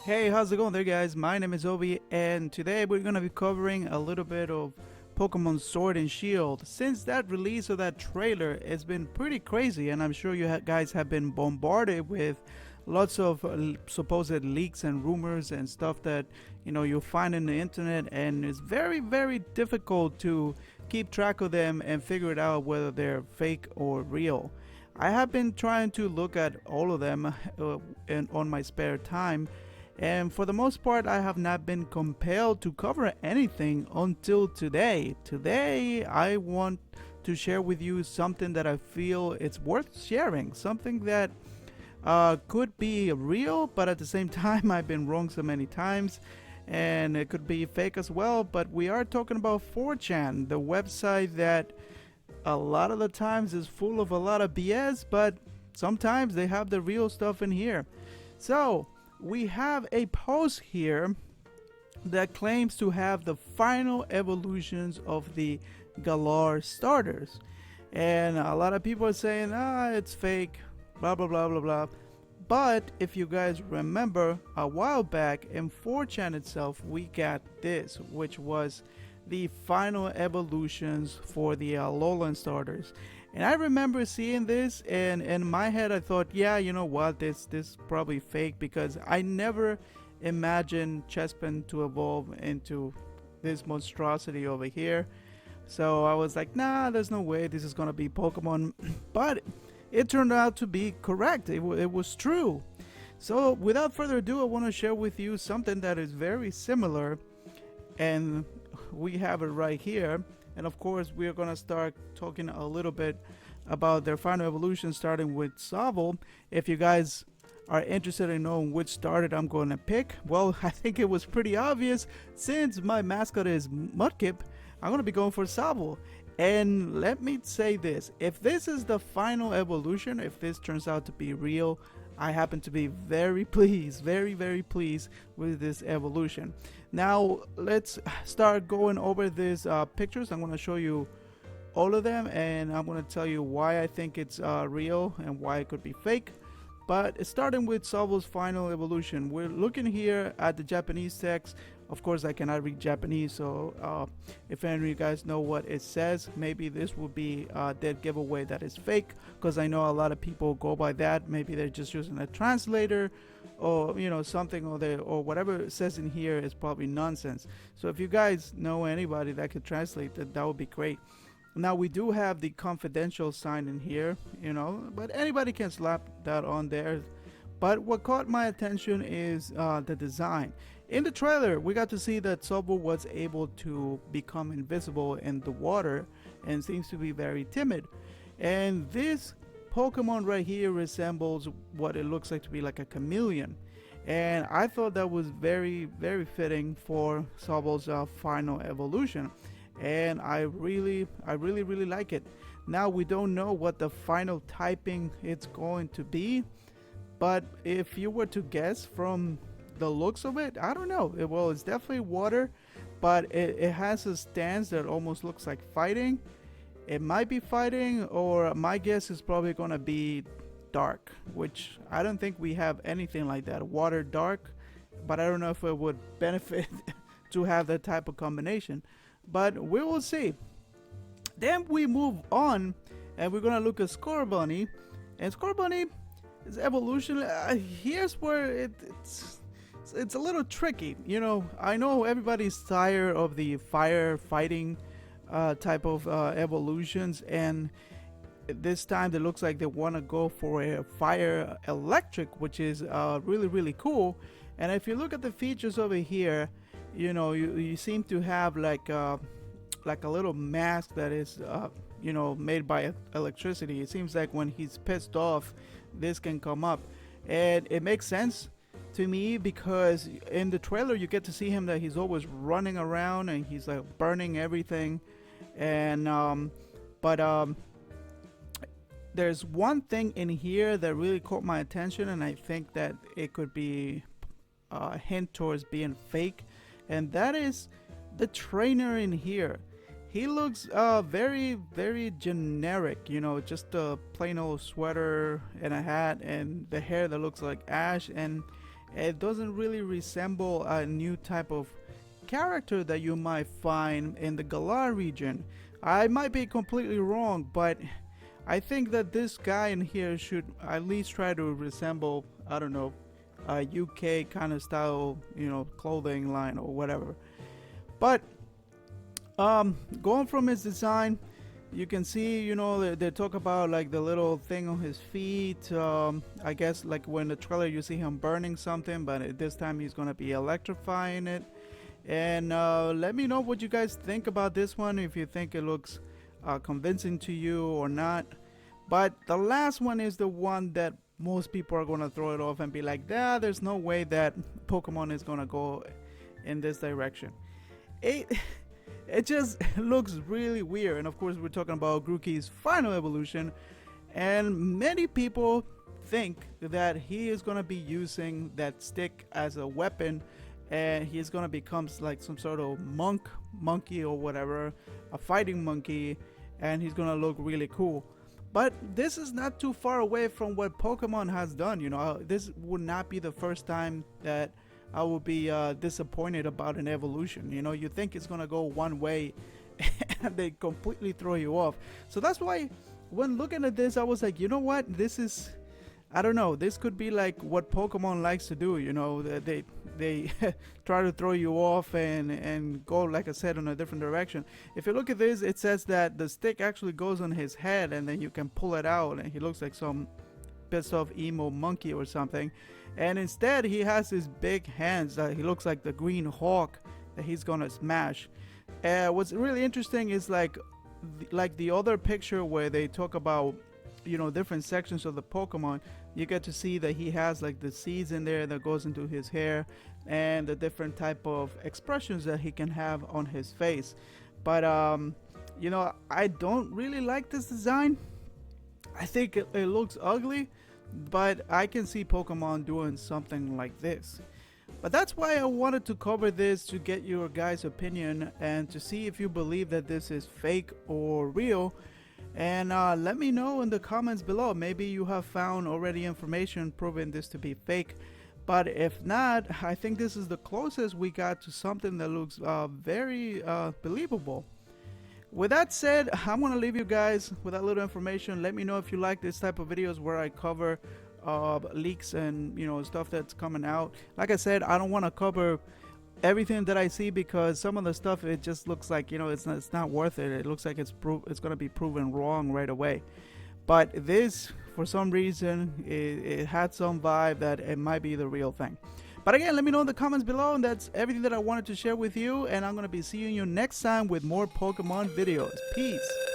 Hey, how's it going there, guys? My name is Obi, and today we're gonna be covering a little bit of Pokemon Sword and Shield. Since that release of that trailer, it's been pretty crazy, and I'm sure you guys have been bombarded with lots of supposed leaks and rumors and stuff that you'll find in the internet, and it's very, very difficult to keep track of them and figure it out whether they're fake or real. I have been trying to look at all of them on my spare time, and for the most part, I have not been compelled to cover anything until today. Today, I want to share with you something that I feel it's worth sharing, something that could be real, but at the same time, I've been wrong so many times, and it could be fake as well. But we are talking about 4chan, the website that a lot of the times is full of a lot of BS, but sometimes they have the real stuff in here. So, we have a post here that claims to have the final evolutions of the Galar starters. And a lot of people are saying, it's fake, blah, blah, blah, blah, blah. But if you guys remember, a while back in 4chan itself, we got this, which was the final evolutions for the Alolan starters. And I remember seeing this, and in my head I thought, yeah, you know what, this is probably fake, because I never imagined Chespin to evolve into this monstrosity over here. So I was like, nah, there's no way this is gonna be Pokemon. But it turned out to be correct. It was true. So without further ado, I want to share with you something that is very similar, and we have it right here. And of course, we are going to start talking a little bit about their final evolution, starting with Sobble. If you guys are interested in knowing which starter I'm going to pick, well, I think it was pretty obvious. Since my mascot is Mudkip, I'm going to be going for Sobble. And let me say this, if this is the final evolution, if this turns out to be real, I happen to be very pleased, very, very pleased with this evolution. Now, let's start going over these pictures. I'm going to show you all of them, and I'm going to tell you why I think it's real and why it could be fake. But starting with Sobble's final evolution, we're looking here at the Japanese text. Of course, I cannot read Japanese, so if any of you guys know what it says, maybe this will be a dead giveaway that is fake, because I know a lot of people go by that. Maybe they're just using a translator, or something, or whatever it says in here is probably nonsense. So if you guys know anybody that could translate that, that would be great. Now, we do have the confidential sign in here, but anybody can slap that on there. But what caught my attention is the design. In the trailer, we got to see that Sobble was able to become invisible in the water and seems to be very timid. And this Pokemon right here resembles what it looks like to be like a chameleon. And I thought that was very, very fitting for Sobble's final evolution. And I really like it. Now, we don't know what the final typing it's going to be, but if you were to guess from the looks of it, I don't know. Well, it's definitely water, but it has a stance that almost looks like fighting. It might be fighting, or my guess is probably going to be dark, which I don't think we have anything like that. Water, dark, but I don't know if it would benefit to have that type of combination. But we will see. Then we move on, and we're going to look at Scorbunny. And Scorbunny, its evolution, here's where it's a little tricky. I know everybody's tired of the fire fighting type of evolutions, and this time it looks like they want to go for a fire electric, which is really, really cool. And if you look at the features over here, you seem to have like a little mask that is made by electricity. It seems like when he's pissed off, this can come up, and it makes sense to me, because in the trailer you get to see him that he's always running around and he's like burning everything. And there's one thing in here that really caught my attention, and I think that it could be a hint towards being fake, and that is the trainer in here. He looks very, very generic, just a plain old sweater and a hat, and the hair that looks like ash, and It doesn't really resemble a new type of character that you might find in the Galar region. I might be completely wrong, but I think that this guy in here should at least try to resemble, I don't know, a UK kind of style, clothing line or whatever. But going from his design, you can see, they talk about like the little thing on his feet. I guess like when the trailer you see him burning something, but this time he's gonna be electrifying it. And let me know what you guys think about this one, if you think it looks convincing to you or not. But the last one is the one that most people are gonna throw it off and be like, there's no way that Pokemon is gonna go in this direction. It just looks really weird. And of course we're talking about Grookey's final evolution, and many people think that he is going to be using that stick as a weapon, and he's going to become like some sort of monkey or whatever, a fighting monkey, and he's going to look really cool. But this is not too far away from what Pokemon has done. This would not be the first time that I would be disappointed about an evolution. You think it's gonna go one way and they completely throw you off. So that's why when looking at this, I was like, you know what, this is, I don't know, this could be like what Pokemon likes to do. They try to throw you off and go, like I said, in a different direction. If you look at this, it says that the stick actually goes on his head and then you can pull it out and he looks like some pissed off emo monkey or something. And instead he has his big hands that he looks like the green hawk that he's gonna smash. What's really interesting is like the other picture where they talk about different sections of the Pokemon, you get to see that he has like the seeds in there that goes into his hair and the different type of expressions that he can have on his face. But I don't really like this design. I think it looks ugly, but I can see Pokemon doing something like this. But that's why I wanted to cover this, to get your guys' opinion and to see if you believe that this is fake or real. And let me know in the comments below. Maybe you have found already information proving this to be fake. But if not, I think this is the closest we got to something that looks very believable. With that said, I'm going to leave you guys with that little information. Let me know if you like this type of videos where I cover leaks and stuff that's coming out. Like I said, I don't want to cover everything that I see because some of the stuff, it just looks like it's not worth it. It looks like it's going to be proven wrong right away. But this, for some reason, it had some vibe that it might be the real thing. But again, let me know in the comments below, and that's everything that I wanted to share with you, and I'm going to be seeing you next time with more Pokemon videos. Peace!